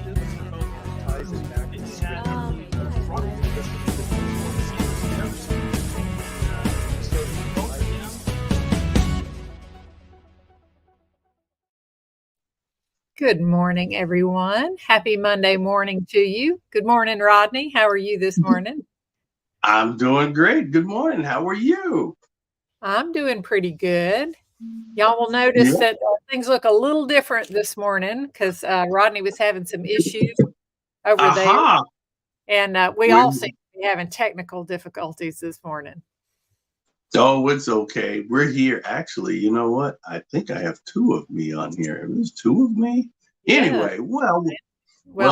Good morning, everyone. Happy Monday morning to you. Good morning, Rodney. How are you this morning? I'm doing great. Good morning. How are you? I'm doing pretty good. Y'all will notice that things look a little different this morning because Rodney was having some issues over there. And we all seem to be having technical difficulties this morning. Oh, it's okay. We're here. Actually, you know what? I think I have two of me on here. There's two of me? Yeah. Anyway, well,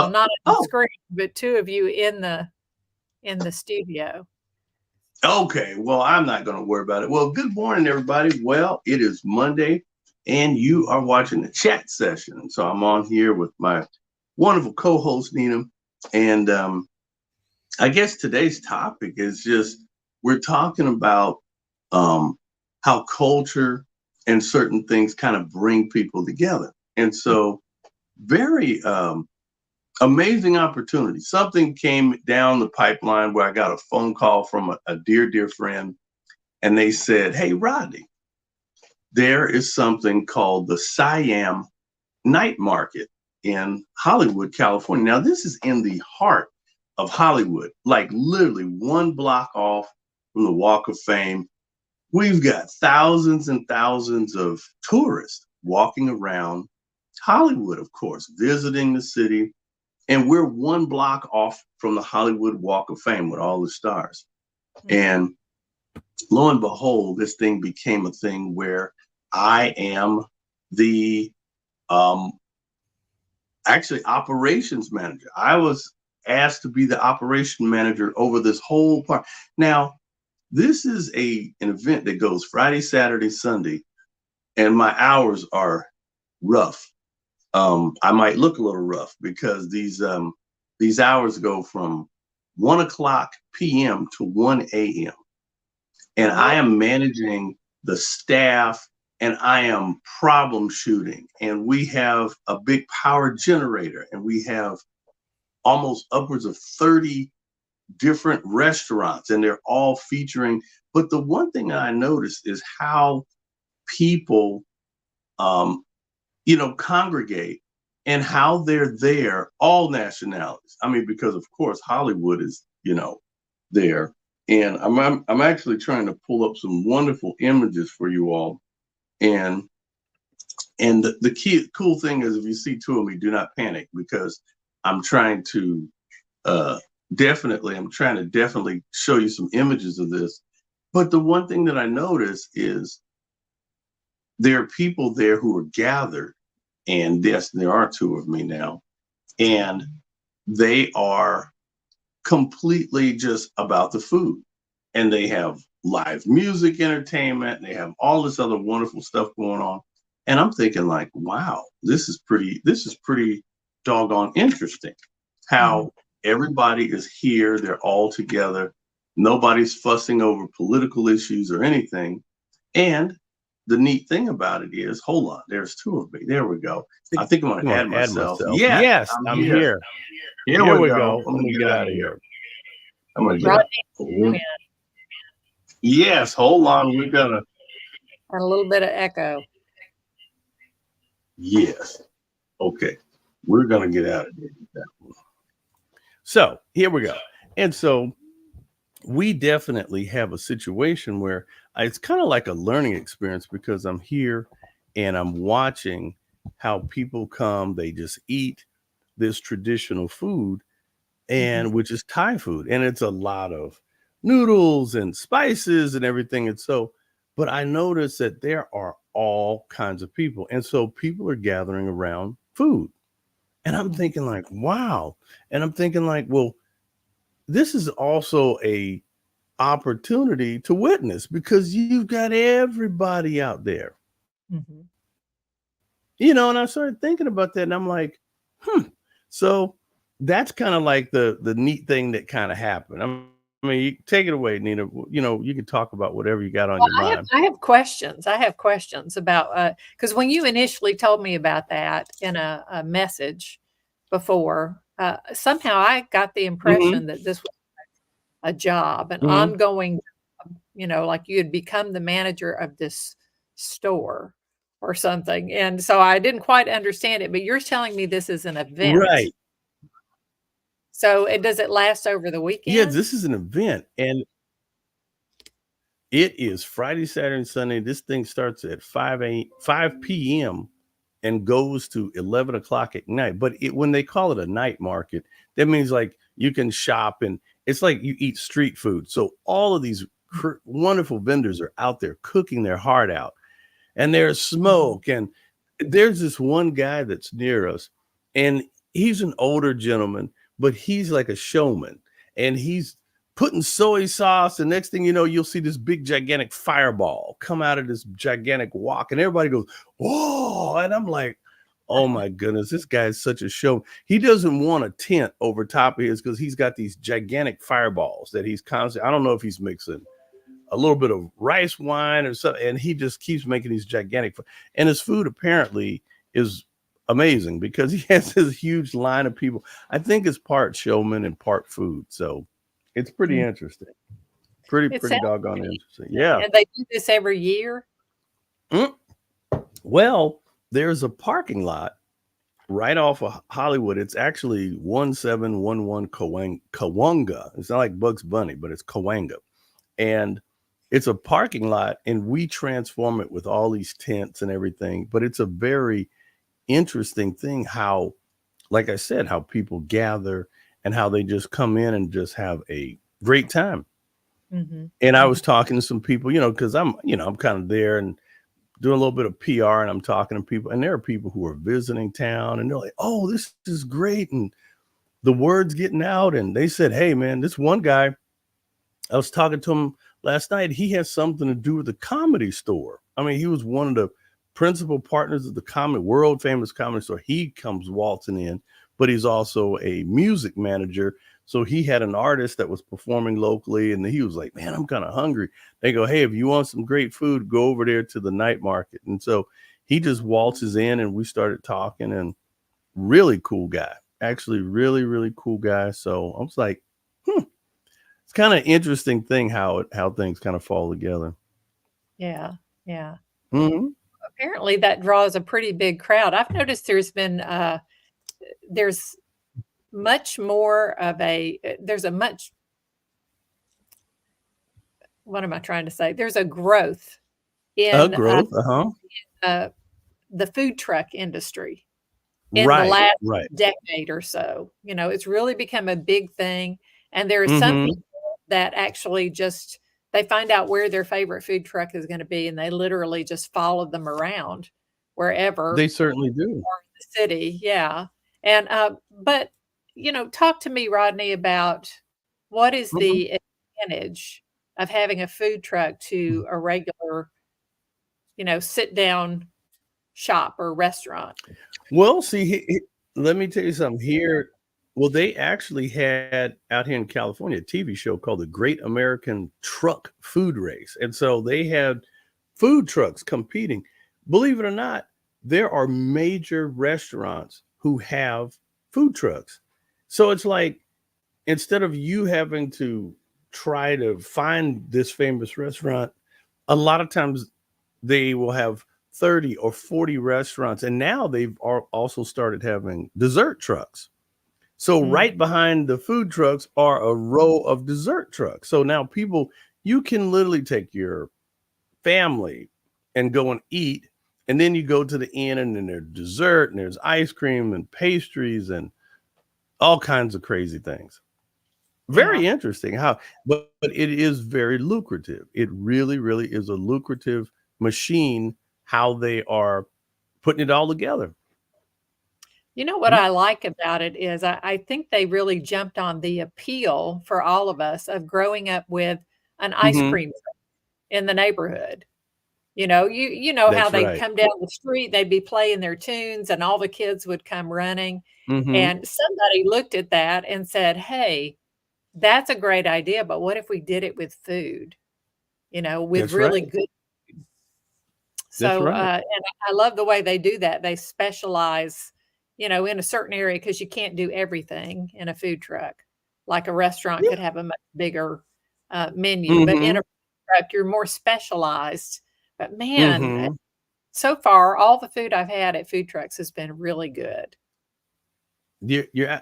not on the screen, but two of you in the studio. Okay, well, I'm not going to worry about it. Well, good morning, everybody. Well, it is Monday, and you are watching the chat session. So I'm on here with my wonderful co-host, Nina. And I guess today's topic is just, we're talking about how culture and certain things kind of bring people together. And so very amazing opportunity. Something came down the pipeline where I got a phone call from a dear friend, and they said, "Hey, Rodney, there is something called the Siam Night Market in Hollywood, California." Now, this is in the heart of Hollywood, like literally one block off from the Walk of Fame. We've got thousands and thousands of tourists walking around Hollywood, of course, visiting the city. And we're one block off from the Hollywood Walk of Fame with all the stars. Mm-hmm. And lo and behold, this thing became a thing where I am the actually operations manager. I was asked to be the operation manager over this whole park. Now, this is an event that goes Friday, Saturday, Sunday, and my hours are rough. I might look a little rough because these hours go from 1:00 p.m. to 1 a.m. And I am managing the staff, and I am problem shooting. And we have a big power generator, and we have almost upwards of 30 different restaurants, and they're all featuring. But the one thing that I noticed is how people congregate and how they're there, all nationalities. I mean, because of course Hollywood is, there. And I'm actually trying to pull up some wonderful images for you all. And the cool thing is, if you see two of me, do not panic, because I'm trying to definitely show you some images of this. But the one thing that I notice is there are people there who are gathered, and yes, there are two of me now, and they are completely just about the food. And they have live music entertainment, and they have all this other wonderful stuff going on. And I'm thinking like, wow, this is pretty doggone interesting. How everybody is here, they're all together. Nobody's fussing over political issues or anything. And the neat thing about it is, hold on, there's two of me. There we go. I think I'm going to add myself. Yes, I'm here. Here we go. Let me get out of here. I'm going to get Yes, hold on. We're going to. And a little bit of echo. Yes. Okay. We're going to get out of here. So here we go. And so we definitely have a situation where it's kind of like a learning experience, because I'm here and I'm watching how people come, they just eat this traditional food, and which is Thai food. And it's a lot of noodles and spices and everything. And so, but I noticed that there are all kinds of people. And so people are gathering around food. And I'm thinking like, wow. And I'm thinking like, well, this is also a opportunity to witness, because you've got everybody out there. Mm-hmm. And I started thinking about that, and I'm like, so that's kind of like the neat thing that kind of happened. I mean, you take it away, Nina. You can talk about whatever you got on your mind. I have questions. About, because when you initially told me about that in a message, before. Somehow I got the Mm-hmm. impression that this was a job, an Mm-hmm. ongoing job, like you had become the manager of this store or something. And so I didn't quite understand it, but you're telling me this is an event. Right. So does it last over the Yeah, weekend? this is an event, and it is Friday, Saturday, and Sunday. This thing starts at 5 p.m. and goes to 11 o'clock at night. But when they call it a night market, that means like you can shop, and it's like you eat street food. So all of these wonderful vendors are out there cooking their heart out, and there's smoke. And there's this one guy that's near us, and he's an older gentleman, but he's like a showman, and he's putting soy sauce, and next thing you know, you'll see this big gigantic fireball come out of this gigantic wok, and everybody goes, "Whoa!" And I'm like, "Oh my goodness, this guy is such a show." He doesn't want a tent over top of his because he's got these gigantic fireballs that he's constantly. I don't know if he's mixing a little bit of rice wine or something, and he just keeps making these gigantic. And his food apparently is amazing because he has this huge line of people. I think it's part showman and part food, so it's pretty interesting. Pretty doggone interesting. Yeah. And they do this every year? Well, there's a parking lot right off of Hollywood. It's actually 1711 Cahuenga. It's not like Bugs Bunny, but it's Cahuenga. And it's a parking lot, and we transform it with all these tents and everything. But it's a very interesting thing how, like I said, how people gather and how they just come in and just have a great time. Mm-hmm. And I was talking to some people, because I'm kind of there and doing a little bit of PR, and I'm talking to people, and there are people who are visiting town, and they're like, "Oh, this is great." And the word's getting out, and they said, "Hey man, this one guy, I was talking to him last night. He has something to do with the Comedy Store. I mean, he was one of the principal partners of the world famous Comedy Store. He comes waltzing in, but he's also a music manager. So he had an artist that was performing locally, and he was like, man, I'm kind of hungry. They go, hey, if you want some great food, go over there to the night market. And so he just waltzes in, and we started talking, and really cool guy, actually really, really cool guy. So I was like, it's kind of interesting thing how things kind of fall together. Yeah. Yeah. Mm-hmm. Apparently that draws a pretty big crowd. I've noticed there's much more of there's a much, what am I trying to say? There's a growth in the food truck industry in the last decade or so. It's really become a big thing. And there are some people that actually they find out where their favorite food truck is going to be, and they literally just follow them around wherever. They certainly do. In the city, yeah. And but talk to me, Rodney, about what is the advantage of having a food truck to a regular, sit down shop or restaurant? Well, see, let me tell you something here. Well, they actually had out here in California a TV show called The Great American Truck Food Race. And so they had food trucks competing. Believe it or not, there are major restaurants who have food trucks. So it's like, instead of you having to try to find this famous restaurant, a lot of times they will have 30 or 40 restaurants. And now they've also started having dessert trucks. So right behind the food trucks are a row of dessert trucks. So now you can literally take your family and go and eat. And then you go to the inn, and then there's dessert, and there's ice cream and pastries and all kinds of crazy things. Very interesting but it is very lucrative. It really, really is a lucrative machine, how they are putting it all together. What I like about it is I think they really jumped on the appeal for all of us of growing up with an ice cream truck in the neighborhood. You know how they'd come down the street, they'd be playing their tunes, and all the kids would come running. And somebody looked at that and said, hey, that's a great idea, but what if we did it with food, with really good food? So, and I love the way they do that. They specialize, in a certain area because you can't do everything in a food truck. Like a restaurant could have a much bigger menu, but in a food truck, you're more specialized. But man, so far, all the food I've had at food trucks has been really good.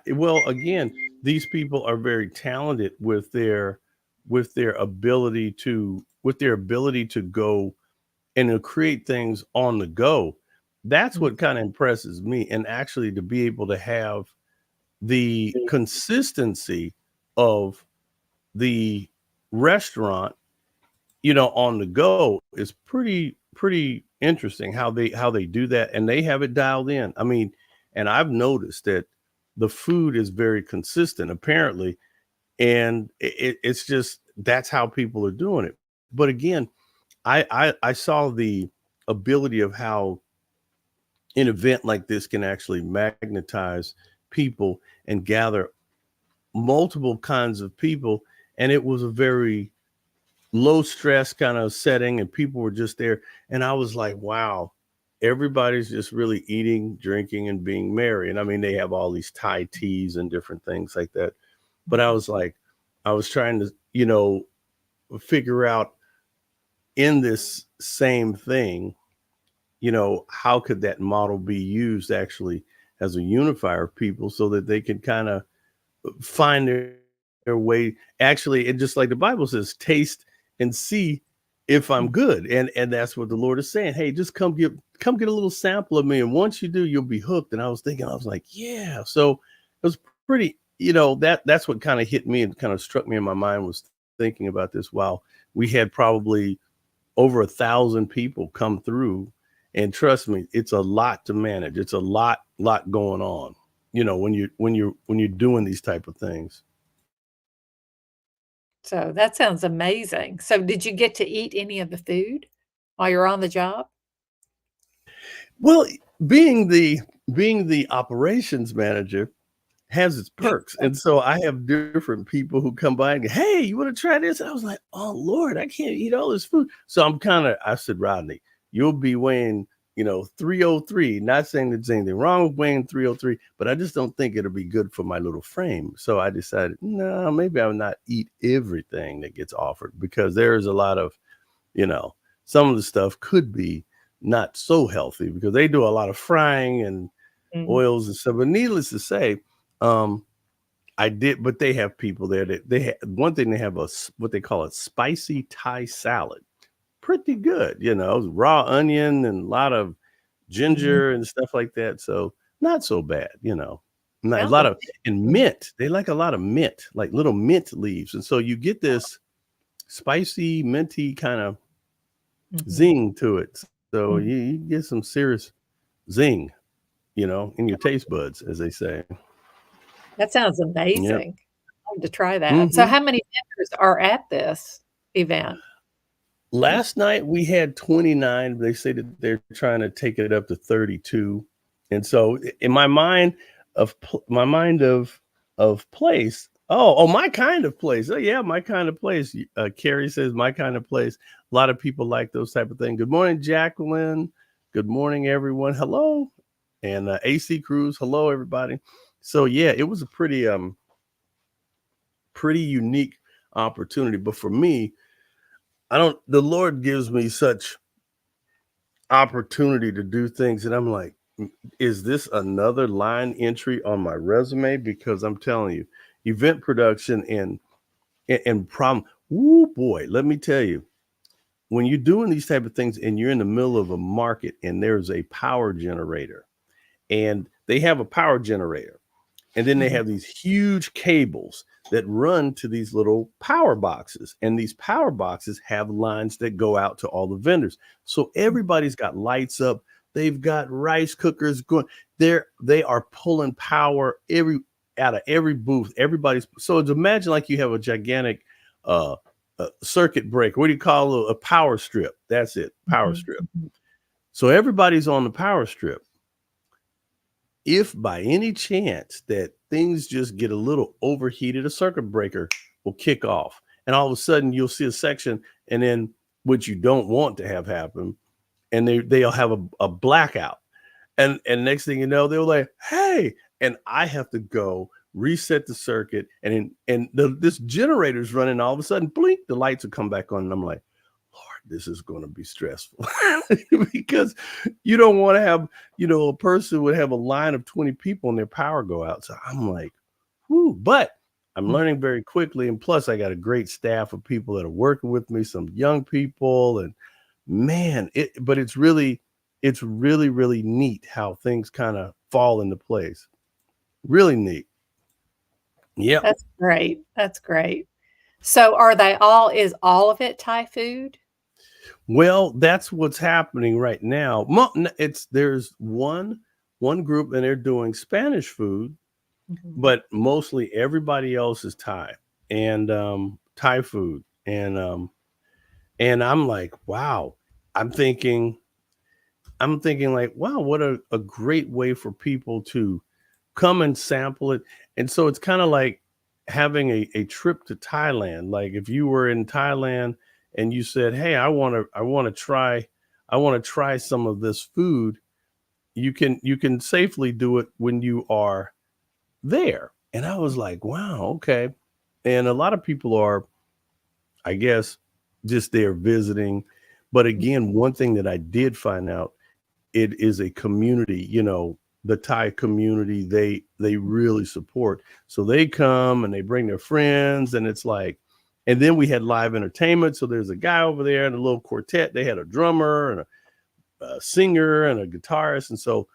Well, again, these people are very talented with their ability to go and to create things on the go. That's what kind of impresses me. And actually to be able to have the consistency of the restaurant, on the go is pretty interesting how they do that, and they have it dialed in. I mean, and I've noticed that the food is very consistent apparently, and it's just that's how people are doing it. But again, I saw the ability of how an event like this can actually magnetize people and gather multiple kinds of people, and it was a very low stress kind of setting, and people were just there, and I was like, wow, everybody's just really eating, drinking, and being merry. And I mean, they have all these Thai teas and different things like that, but I was like, I was trying to figure out in this same thing, how could that model be used actually as a unifier of people so that they can kind of find their way. Actually, and just like the Bible says, taste and see if I'm good. And that's what the Lord is saying. Hey, just come get a little sample of me. And once you do, you'll be hooked. And I was like, yeah. So it was pretty, that's what kind of hit me and kind of struck me in my mind, was thinking about this while we had probably over 1,000 people come through. And trust me, it's a lot to manage. It's a lot going on, when you're doing these type of things. So that sounds amazing. So did you get to eat any of the food while you're on the job? Well, being the operations manager has its perks. And so I have different people who come by and go, hey, you want to try this? And I was like, oh Lord, I can't eat all this food. So I said, Rodney, you'll be weighing 303. Not saying there's anything wrong with weighing 303, but I just don't think it'll be good for my little frame. So I decided, no, maybe I'll not eat everything that gets offered, because there is a lot of, some of the stuff could be not so healthy because they do a lot of frying and oils and stuff. But needless to say, but they have people there that they have one thing. They have what they call a spicy Thai salad. Pretty good, raw onion and a lot of ginger and stuff like that. So not so bad, not a lot of, and mint. They like a lot of mint, like little mint leaves. And so you get this spicy, minty kind of zing to it. So you get some serious zing, in your taste buds, as they say. That sounds amazing. I want to try that. So how many vendors are at this event? Last night we had 29. They say that they're trying to take it up to 32. And so in my mind of place, my kind of place. Oh yeah, my kind of place. Carrie says my kind of place. A lot of people like those type of things. Good morning, Jacqueline. Good morning, everyone. Hello. And AC Cruz. Hello, everybody. So yeah, it was a pretty unique opportunity. But for me, the Lord gives me such opportunity to do things, and I'm like, is this another line entry on my resume? Because I'm telling you, event production and problem. Woo boy, let me tell you, when you're doing these type of things and you're in the middle of a market and there's a power generator, and they have a power generator, and then they have these huge cables that run to these little power boxes. And these power boxes have lines that go out to all the vendors. So everybody's got lights up. They've got rice cookers going. They are pulling power out of every booth. So it's, imagine like you have a gigantic circuit breaker. What do you call a power strip? That's it, power strip. So everybody's on the power strip. If by any chance that things just get a little overheated, a circuit breaker will kick off. And all of a sudden you'll see a section, and then which you don't want to have happen, and they'll have a blackout. And next thing you know, they were like, "Hey," and I have to go reset the circuit, and this generator's running. All of a sudden, blink, the lights will come back on, and I'm like, "Lord, this is going to be stressful," because you don't want to have, a person would have a line of 20 people and their power go out. So I'm like, "Whoo!" But I'm learning very quickly, and plus, I got a great staff of people that are working with me, some young people, and man, it's really really neat how things kind of fall into place. Really neat. Yep. That's great. That's great. So is all of it Thai food? Well, that's what's happening right now. There's one group and they're doing Spanish food, but mostly everybody else is Thai and Thai food. And I'm like, wow. I'm thinking like, wow, what a great way for people to come and sample it. And so it's kind of like having a trip to Thailand. Like if you were in Thailand and you said, "Hey, I want to try some of this food," you can safely do it when you are there. And I was like, wow, okay. And a lot of people are, I guess, just there visiting. But again, one thing that I did find out, it is a community, the Thai community, they really support. So they come and they bring their friends, and it's like, and then we had live entertainment. So there's a guy over there and a little quartet. They had a drummer and a singer and a guitarist. And so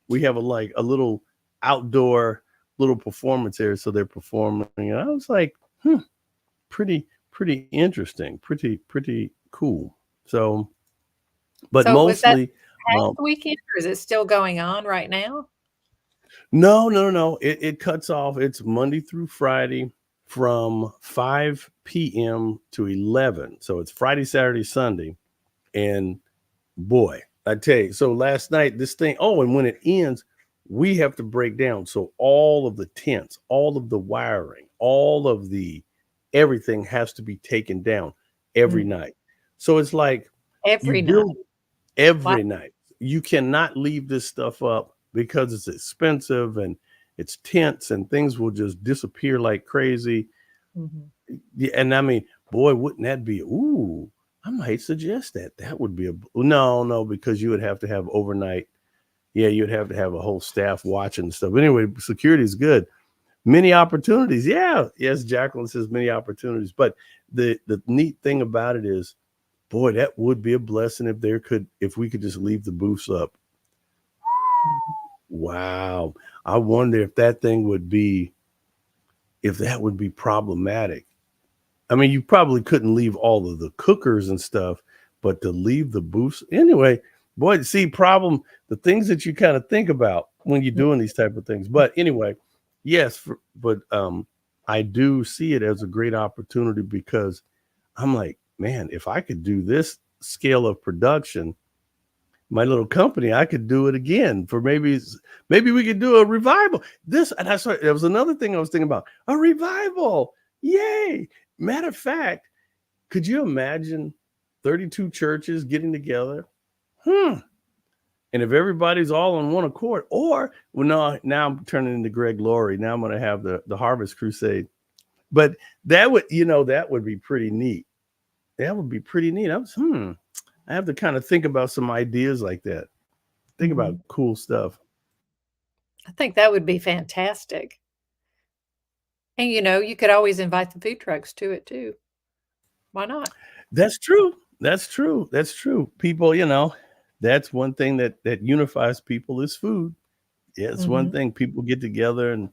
we have a little outdoor little performance there. So they're performing. And I was like, pretty interesting, pretty cool. So, but mostly past weekend, or is it still going on right now? No. It cuts off. It's Monday through Friday from 5 p.m. to 11. So it's Friday, Saturday, Sunday. And boy, I tell you, so last night, this thing, and when it ends, we have to break down. So all of the tents, all of the wiring, all of the everything has to be taken down every night. So it's like every night. Every night. You cannot leave this stuff up because it's expensive and it's tense and things will just disappear like crazy. Yeah, and I mean, boy, wouldn't that be, I might suggest that. That would be no, because you would have to have overnight. Yeah, you'd have to have a whole staff watching stuff. Anyway, security is good. Many opportunities. Yeah. Yes, Jacqueline says many opportunities. But the neat thing about it is, boy, that would be a blessing if we could just leave the booths up. Wow. I wonder if that would be problematic. I mean, you probably couldn't leave all of the cookers and stuff, but to leave the booths anyway, boy, see, the things that you kind of think about when you're doing these type of things. But anyway, yes, but I do see it as a great opportunity because I'm like, man, if I could do this scale of production, my little company, I could do it again for maybe we could do a revival. There was another thing I was thinking about, a revival. Yay. Matter of fact, could you imagine 32 churches getting together? And if everybody's all on one accord, now I'm turning into Greg Laurie. Now I'm going to have the Harvest Crusade. But that would be pretty neat. That would be pretty neat. I have to kind of think about some ideas like that. Think about cool stuff. I think that would be fantastic. And you could always invite the food trucks to it too. Why not? That's true. People, that's one thing that unifies people is food. Yeah, it's one thing. People get together and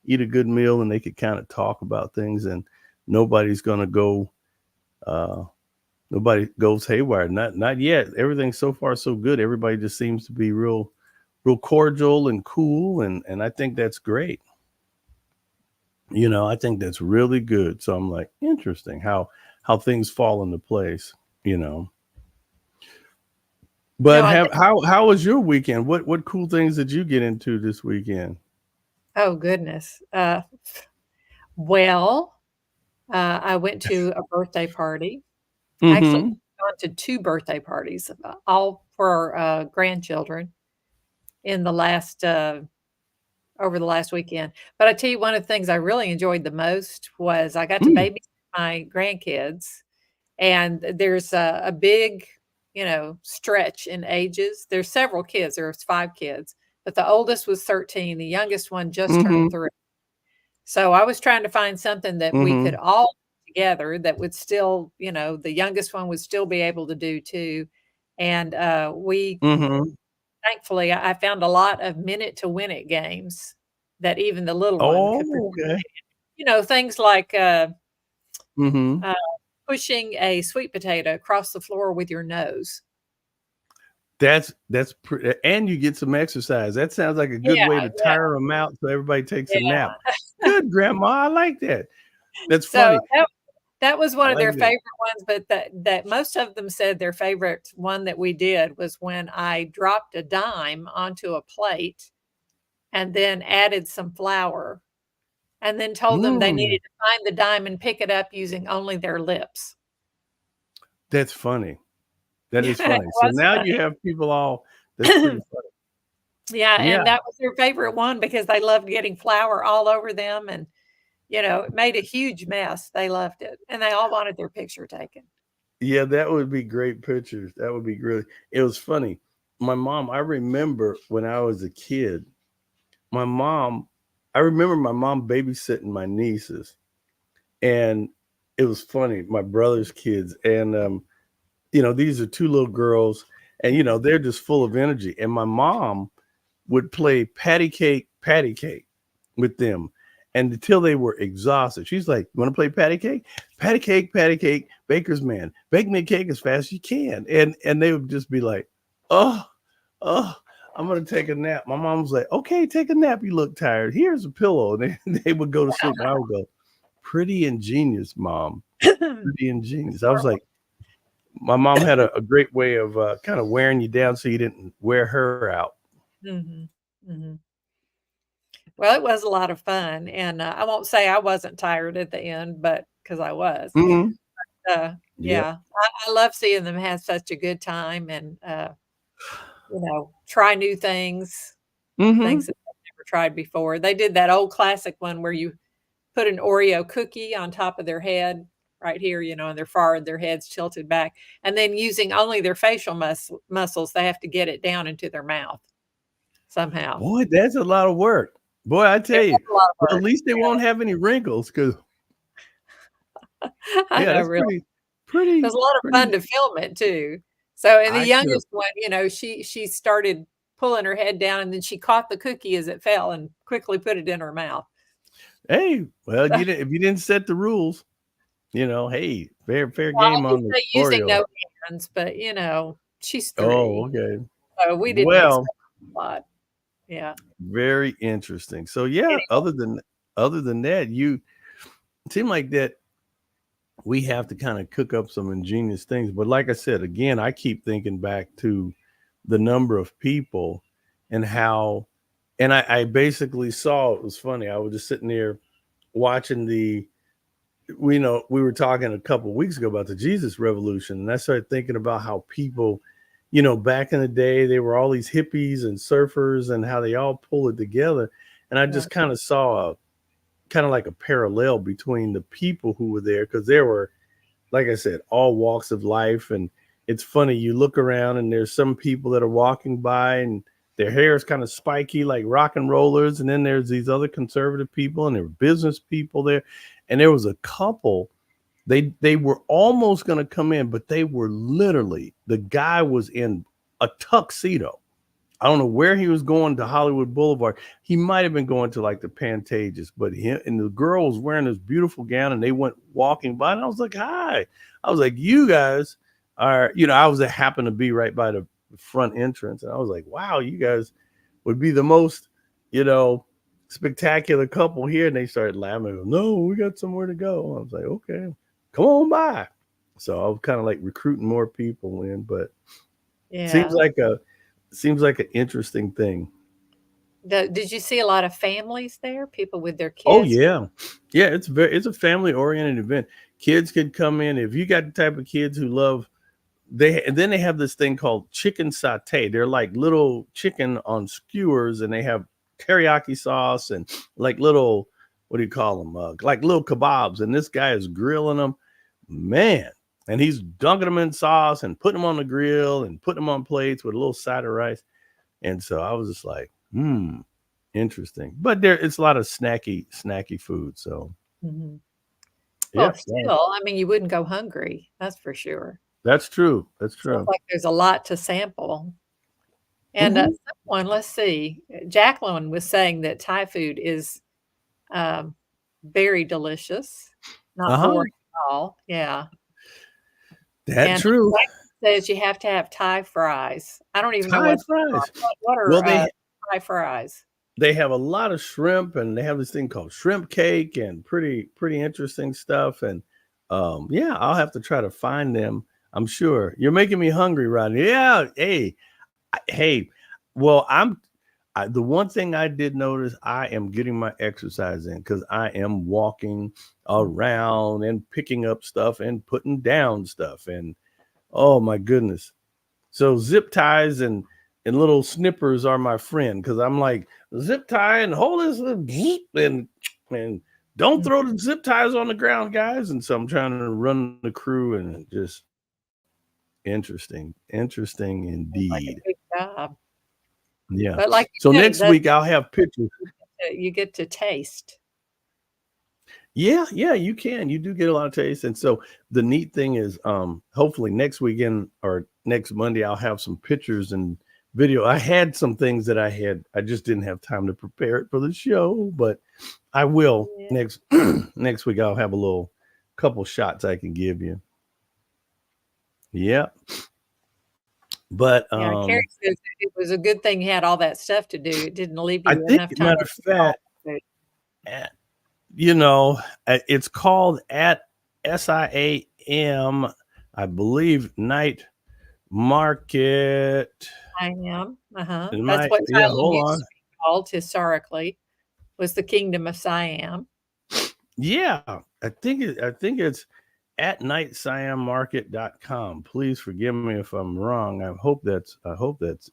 eat a good meal and they could kind of talk about things and nobody's going to go nobody goes haywire. Not yet. Everything's so far so good. Everybody just seems to be real cordial and cool. And I think that's great. I think that's really good. So I'm like, interesting how things fall into place, But how was your weekend? What cool things did you get into this weekend? Oh, goodness. Well, I went to a birthday party. Actually, gone to 2 birthday parties, all for grandchildren in the last over the last weekend. But I tell you, one of the things I really enjoyed the most was I got to babysit my grandkids, and there's a big, stretch in ages. There's several kids. There's 5 kids, but the oldest was 13. The youngest one just turned 3. So I was trying to find something that we could all do together that would still, the youngest one would still be able to do too. And we thankfully I found a lot of minute to win it games that even the little one could participate in. Things like pushing a sweet potato across the floor with your nose. That's and you get some exercise. That sounds like a good way to tire them out so everybody takes a nap. Good, Grandma. I like that. That's funny. That was one of their favorite ones, but that most of them said their favorite one that we did was when I dropped a dime onto a plate and then added some flour and then told them they needed to find the dime and pick it up using only their lips. That's funny. That is funny. So now funny. You have people all, that's pretty funny. Yeah, and that was their favorite one because they loved getting flour all over them, and it made a huge mess. They loved it, and they all wanted their picture taken. Yeah, that would be great pictures. That would be really. It was funny. My mom, I remember when I was a kid, I remember my mom babysitting my nieces, and it was funny. My brother's kids, and these are 2 little girls, and they're just full of energy. And my mom would play patty cake with them, and until they were exhausted. She's like, "You want to play patty cake? Patty cake, baker's man. Bake me a cake as fast as you can." And they would just be like, oh, I'm going to take a nap. My mom was like, "Okay, take a nap. You look tired. Here's a pillow." And they would go to sleep. And I would go, "Pretty ingenious, Mom. Pretty ingenious." I was like, my mom had a great way of kind of wearing you down so you didn't wear her out. Well, it was a lot of fun, and I won't say I wasn't tired at the end, but because I was. Yeah, I love seeing them have such a good time and try new things, things that they've never tried before. They did that old classic one where you put an Oreo cookie on top of their head right here, and their forehead, their heads tilted back, and then using only their facial muscles, they have to get it down into their mouth somehow. Boy, that's a lot of work. Boy, I tell you, but at least they won't have any wrinkles because I know, really. Pretty. It was a lot of fun to film it too. So, and the youngest one, she started pulling her head down, and then she caught the cookie as it fell and quickly put it in her mouth. Hey, well, if you didn't set the rules, hey, fair game on the using Oreo. no hands, but she's 3. Oh, okay. So we didn't expect a lot. Yeah. Very interesting. So yeah, other than that, it seemed like that we have to kind of cook up some ingenious things. But like I said, again, I keep thinking back to the number of people and how, and I basically saw, it was funny. I was just sitting there watching we were talking a couple of weeks ago about the Jesus Revolution, and I started thinking about how people, back in the day, they were all these hippies and surfers and how they all pulled it together. And I just kind of saw like a parallel between the people who were there, because there were, like I said, all walks of life. And it's funny, you look around and there's some people that are walking by and their hair is kind of spiky like rock and rollers. And then there's these other conservative people and there were business people there. And there was a couple, they were almost going to come in, but they were literally, the guy was in a tuxedo. I don't know where he was going, to Hollywood Boulevard. He might have been going to like the Pantages, but him and the girl was wearing this beautiful gown and they went walking by and I was like, "Hi." I was like, "You guys are," I happened to be right by the front entrance. And I was like, "Wow, you guys would be the most, spectacular couple here." And they started laughing. "No, we got somewhere to go." I was like, "Okay, come on by." So I was kind of like recruiting more people in, but seems like an interesting thing. Did you see a lot of families there? People with their kids? Oh yeah. It's a family oriented event. Kids could come in. If you got the type of kids who love and then they have this thing called chicken satay. They're like little chicken on skewers, and they have teriyaki sauce and like little, what do you call them? Like little kebabs. And this guy is grilling them, man. And he's dunking them in sauce and putting them on the grill and putting them on plates with a little side of rice. And so I was just like, interesting. But it's a lot of snacky food. So, well, still, I mean, you wouldn't go hungry. That's for sure. That's true. That's true. Sounds like there's a lot to sample. And someone, let's see, Jacqueline was saying that Thai food is very delicious, not boring at all. Yeah. That's true. Says you have to have Thai fries. I don't even know Thai fries. What are Thai fries? They have a lot of shrimp, and they have this thing called shrimp cake, and pretty interesting stuff. And yeah, I'll have to try to find them. I'm sure you're making me hungry, Rodney. Yeah. Hey. Well, the one thing I did notice, I am getting my exercise in because I am walking around and picking up stuff and putting down stuff. And oh my goodness. So zip ties and little snippers are my friend, because I'm like, zip tie and hold this and don't throw the zip ties on the ground, guys. And so I'm trying to run the crew, and just interesting indeed. Like a good job. Yeah. But like so next week I'll have pictures. You get to taste. Yeah, you can. You do get a lot of taste. And so the neat thing is, hopefully next weekend or next Monday, I'll have some pictures and video. I had some things that I just didn't have time to prepare it for the show, but I will next week. I'll have a couple shots I can give you. Yeah. But Carrie says it was a good thing you had all that stuff to do. It didn't leave you enough time. Matter of fact, it's called at SIAM, I believe, Night Market. I am. That's what Thailand used to be called historically, was the Kingdom of Siam. Yeah, I think it's at nightsiammarket.com. Please forgive me if I'm wrong. I hope that's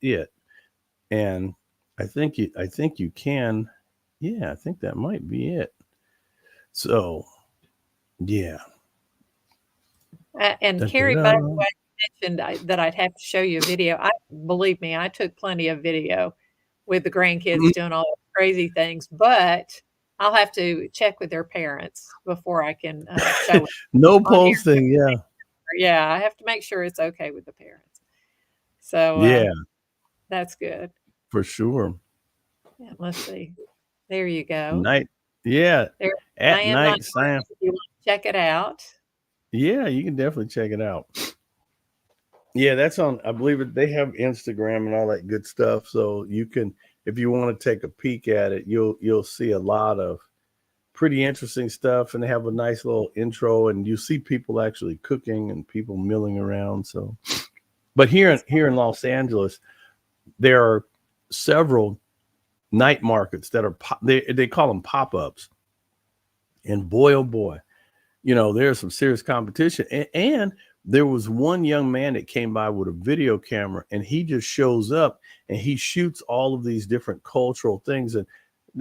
it. And I think you can. Yeah, I think that might be it. So, yeah. And Carrie, by the way, mentioned that I'd have to show you a video. Believe me, I took plenty of video with the grandkids doing all the crazy things, but I'll have to check with their parents before I can show it. No posting, yeah. Yeah, I have to make sure it's okay with the parents. So that's good. For sure. Yeah, let's see. There you go. At Night Siam. If you want to check it out. Yeah, you can definitely check it out. Yeah, that's on, I believe they have Instagram and all that good stuff. So you can, if you want to take a peek at it, you'll see a lot of pretty interesting stuff, and they have a nice little intro, and you see people actually cooking and people milling around. So, but here in Los Angeles, there are several night markets that are they call them pop-ups, and boy, oh boy, there's some serious competition. And there was one young man that came by with a video camera, and he just shows up and he shoots all of these different cultural things. And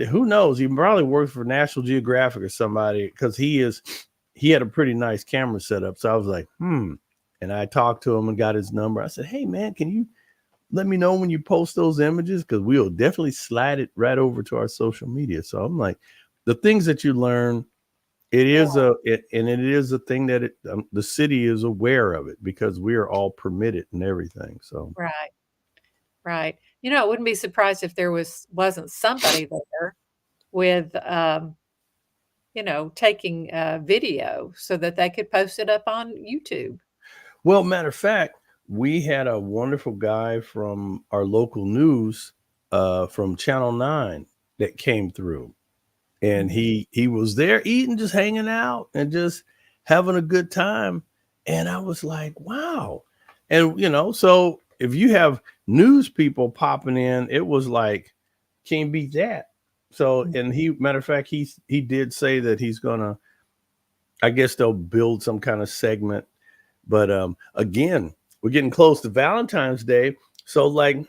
who knows, he probably works for National Geographic or somebody, because he had a pretty nice camera setup. So I was like, and I talked to him and got his number. I said, hey man, can you let me know when you post those images? Because we'll definitely slide it right over to our social media. So I'm like, the things that you learn, it is a thing that the city is aware of it, because we are all permitted and everything. So right. I wouldn't be surprised if there wasn't somebody there with taking video so that they could post it up on YouTube. Well, matter of fact, we had a wonderful guy from our local news from Channel 9 that came through. And he was there eating, just hanging out and just having a good time. And I was like, wow. And, so if you have news people popping in, it was like, can't beat that. So, and matter of fact, he did say that he's going to, I guess they'll build some kind of segment. But again, we're getting close to Valentine's Day. So like,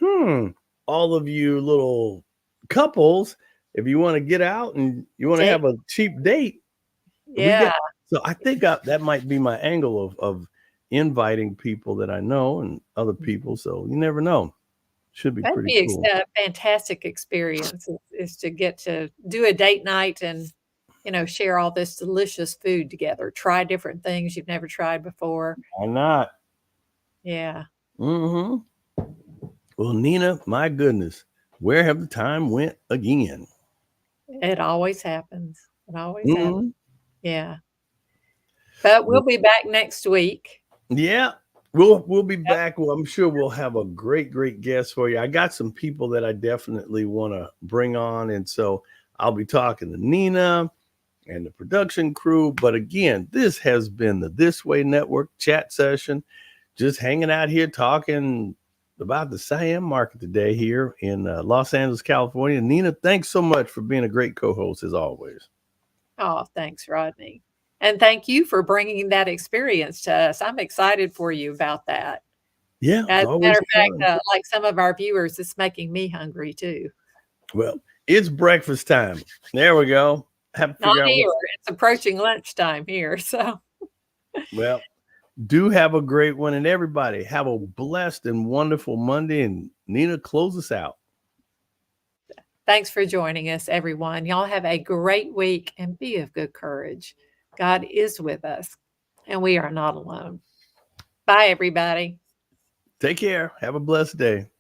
all of you little couples, if you want to get out and you want to have a cheap date, yeah. So I think that might be my angle of inviting people that I know and other people. So you never know. Should be That'd pretty be cool. a fantastic experience is to get to do a date night and, share all this delicious food together. Try different things you've never tried before. Why not? Yeah. Mm-hmm. Well, Nina, my goodness, where have the time went again? It always happens. It always Mm-hmm. happens. Yeah. But we'll be back next week. Yeah. We'll be back. Well, I'm sure we'll have a great guest for you. I got some people that I definitely want to bring on. And so I'll be talking to Nina and the production crew. But again, this has been the This Way Network chat session. Just hanging out here talking about the Siam market today here in Los Angeles, California. Nina, thanks so much for being a great co-host as always. Oh, thanks, Rodney. And thank you for bringing that experience to us. I'm excited for you about that. Yeah. As a matter of fact, like some of our viewers, it's making me hungry too. Well, it's breakfast time. There we go. Not here. It's approaching lunchtime here. So, well, do have a great one. And everybody have a blessed and wonderful Monday. And Nina, close us out. Thanks for joining us, everyone. Y'all have a great week and be of good courage. God is with us and we are not alone. Bye, everybody. Take care. Have a blessed day.